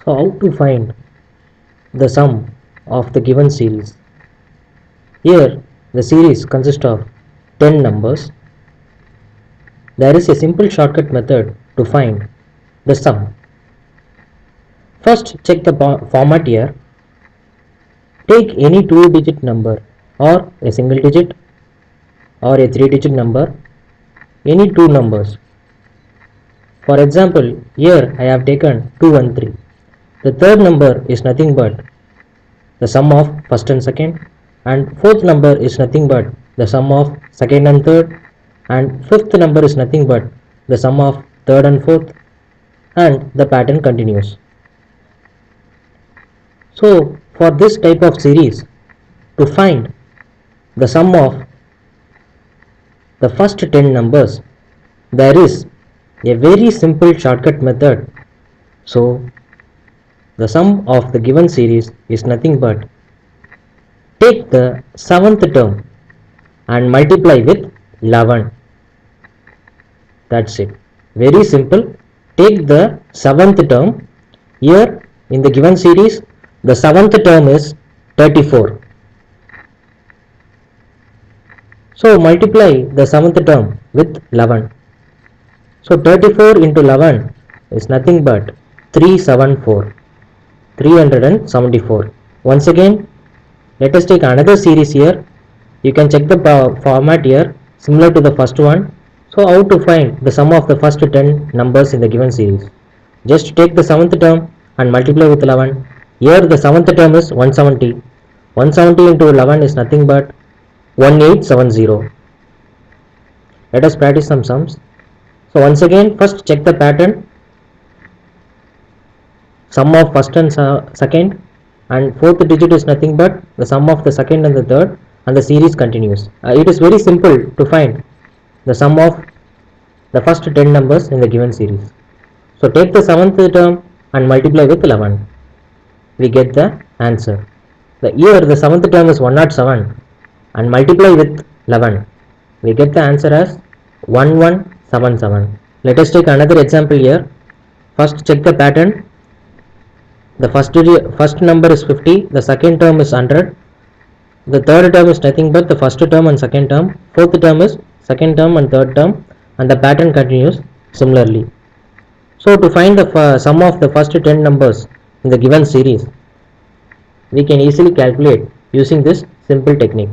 So how to find the sum of the given series? Here the series consists of 10 numbers. There is a simple shortcut method to find the sum. First check the format here. Take any 2-digit number or a single digit or a 3-digit number, any two numbers. For example, here I have taken 213. The third number is nothing but the sum of first and second, and fourth number is nothing but the sum of second and third, and fifth number is nothing but the sum of third and fourth, and the pattern continues. So for this type of series, to find the sum of the first 10 numbers, there is a very simple shortcut method. So the sum of the given series is nothing but take the 7th term and multiply with 11. That's it. Very simple. Take the 7th term. Here in the given series, the 7th term is 34. So multiply the 7th term with 11. So 34 into 11 is nothing but 374. 374. Once again, let us take another series here. You can check the format here, similar to the first one. So how to find the sum of the first 10 numbers in the given series? Just take the 7th term and multiply with 11. Here the 7th term is 170. 170 into 11 is nothing but 1870. Let us practice some sums. So once again, first check the pattern. Sum of first and second, and fourth digit is nothing but the sum of the second and the third, and the series continues. It is very simple to find the sum of the first 10 numbers in the given series. So take the 7th term and multiply with 11. We get the answer. Here the 7th term is 107 and multiply with 11. We get the answer as 1177. Let us take another example here. First check the pattern. The first number is 50, the second term is 100, the third term is nothing but the first term and second term, fourth term is second term and third term, and the pattern continues similarly. So to find the sum of the first 10 numbers in the given series, we can easily calculate using this simple technique.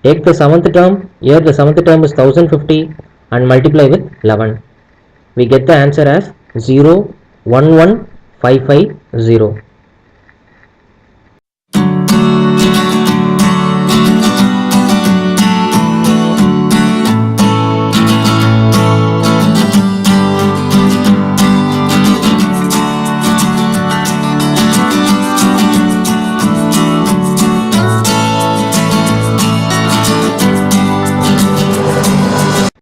Take the 7th term, here the 7th term is 1050, and multiply with 11. We get the answer as 01150.